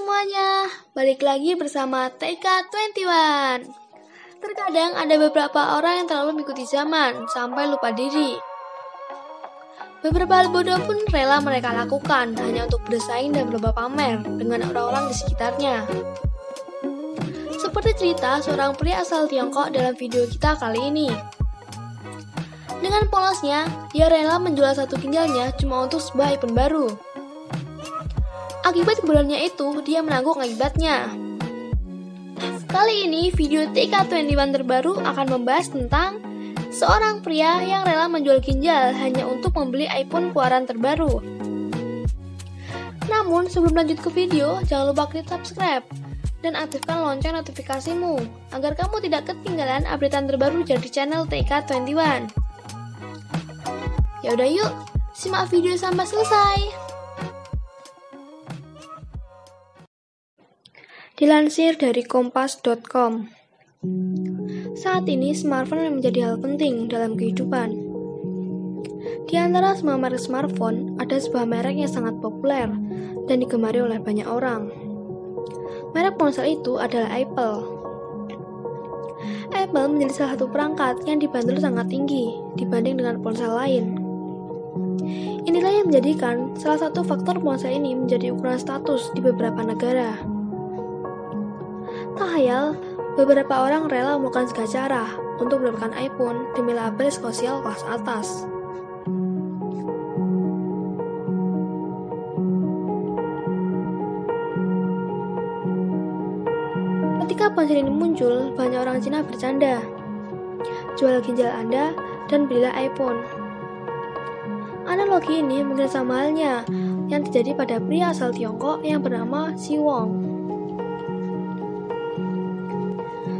semuanya, balik lagi bersama TK21. Terkadang ada beberapa orang yang terlalu mengikuti zaman sampai lupa diri. Beberapa hal bodoh pun rela mereka lakukan hanya untuk bersaing dan berlomba pamer dengan orang-orang di sekitarnya. Seperti cerita seorang pria asal Tiongkok dalam video kita kali ini. Dengan polosnya, dia rela menjual satu ginjalnya cuma untuk sebuah iPhone baru. Akibat kebodohannya itu, dia menanggung akibatnya. Kali ini, video TK21 terbaru akan membahas tentang seorang pria yang rela menjual ginjal hanya untuk membeli iPhone keluaran terbaru. Namun, sebelum lanjut ke video, jangan lupa klik subscribe dan aktifkan lonceng notifikasimu agar kamu tidak ketinggalan updatean terbaru dari channel TK21. Yaudah yuk, simak video sampai selesai. Dilansir dari kompas.com, saat ini smartphone menjadi hal penting dalam kehidupan. Di antara semua merek smartphone, ada sebuah merek yang sangat populer dan digemari oleh banyak orang. Merek ponsel itu adalah Apple. Apple menjadi salah satu perangkat yang dibanderol sangat tinggi dibanding dengan ponsel lain. Inilah yang menjadikan salah satu faktor ponsel ini menjadi ukuran status di beberapa negara. Tak hayal, beberapa orang rela melakukan segala cara untuk mendapatkan iPhone demi label sosial kelas atas. Ketika ponsel ini muncul, banyak orang Cina bercanda, "Jual ginjal Anda dan belilah iPhone." Analogi ini mungkin sama halnya yang terjadi pada pria asal Tiongkok yang bernama Xi Wong.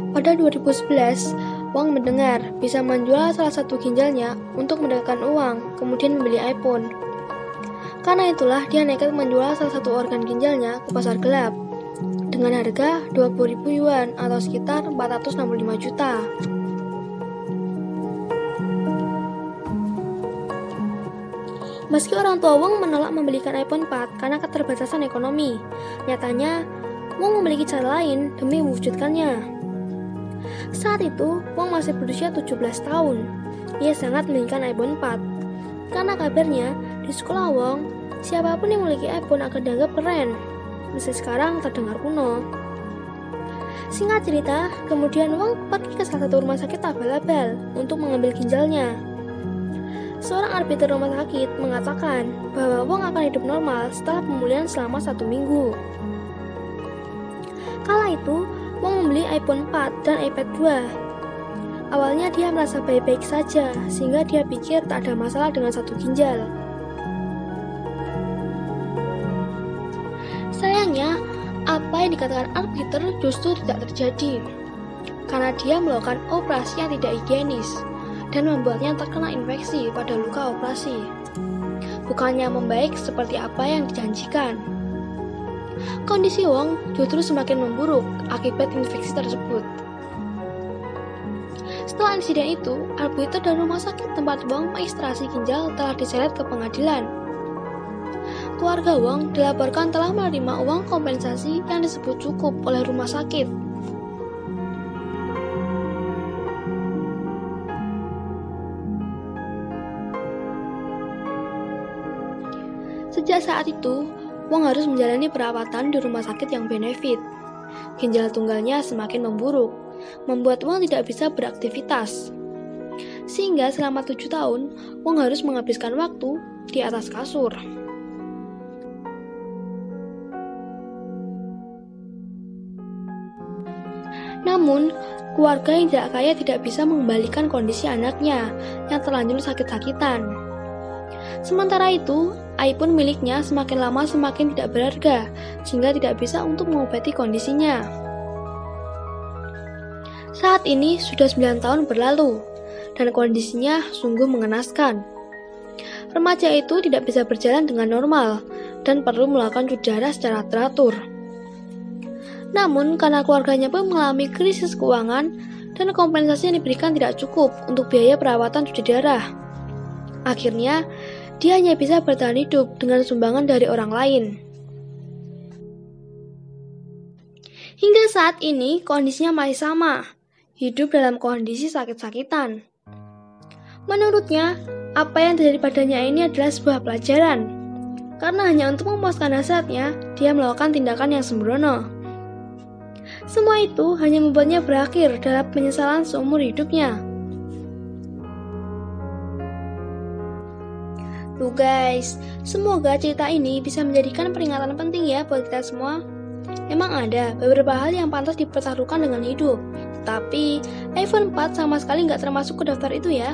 Pada 2011, Wang mendengar bisa menjual salah satu ginjalnya untuk mendapatkan uang, kemudian membeli iPhone. Karena itulah dia nekat menjual salah satu organ ginjalnya ke pasar gelap dengan harga 20.000 yuan atau sekitar 465 juta. Meski orang tua Wang menolak membelikan iPhone 4 karena keterbatasan ekonomi, nyatanya Wang memiliki cara lain demi mewujudkannya. Saat itu, Wang masih berusia 17 tahun. Ia sangat menginginkan iPhone 4. Karena kabarnya, di sekolah Wang, siapapun yang memiliki iPhone akan dianggap keren. Meski sekarang terdengar kuno. Singkat cerita, kemudian Wang pergi ke salah satu rumah sakit abal-abal untuk mengambil ginjalnya. Seorang arbiter rumah sakit mengatakan bahwa Wang akan hidup normal setelah pemulihan selama 1 minggu. Kala itu, Wang membeli iPhone 4 dan iPad 2. Awalnya dia merasa baik-baik saja, sehingga dia pikir tak ada masalah dengan satu ginjal. Sayangnya, apa yang dikatakan arbiter justru tidak terjadi, karena dia melakukan operasi yang tidak higienis dan membuatnya terkena infeksi pada luka operasi. Bukannya membaik seperti apa yang dijanjikan. Kondisi Wang justru semakin memburuk akibat infeksi tersebut. Setelah insiden itu, arbiter dan rumah sakit tempat Wang mengekstraksi ginjal telah diseret ke pengadilan. Keluarga Wang dilaporkan telah menerima uang kompensasi yang disebut cukup oleh rumah sakit. Sejak saat itu, Wang harus menjalani perawatan di rumah sakit yang benefit. Ginjal tunggalnya semakin memburuk, membuat Wang tidak bisa beraktivitas. Sehingga selama 7 tahun, Wang harus menghabiskan waktu di atas kasur. Namun, keluarga yang tidak kaya tidak bisa mengembalikan kondisi anaknya yang terlanjur sakit-sakitan. Sementara itu, iPhone miliknya semakin lama semakin tidak berharga, sehingga tidak bisa untuk mengobati kondisinya. Saat ini sudah 9 tahun berlalu, dan kondisinya sungguh mengenaskan. Remaja itu tidak bisa berjalan dengan normal, dan perlu melakukan cuci darah secara teratur. Namun, karena keluarganya pun mengalami krisis keuangan, dan kompensasi yang diberikan tidak cukup untuk biaya perawatan cuci darah. Akhirnya, dia hanya bisa bertahan hidup dengan sumbangan dari orang lain. Hingga saat ini kondisinya masih sama, hidup dalam kondisi sakit-sakitan. Menurutnya, apa yang terjadi padanya ini adalah sebuah pelajaran. Karena hanya untuk memuaskan hasratnya, dia melakukan tindakan yang sembrono. Semua itu hanya membuatnya berakhir dalam penyesalan seumur hidupnya. Tuh guys, semoga cerita ini bisa menjadikan peringatan penting ya buat kita semua. Emang ada beberapa hal yang pantas dipertaruhkan dengan hidup, tetapi iPhone 4 sama sekali nggak termasuk ke daftar itu ya.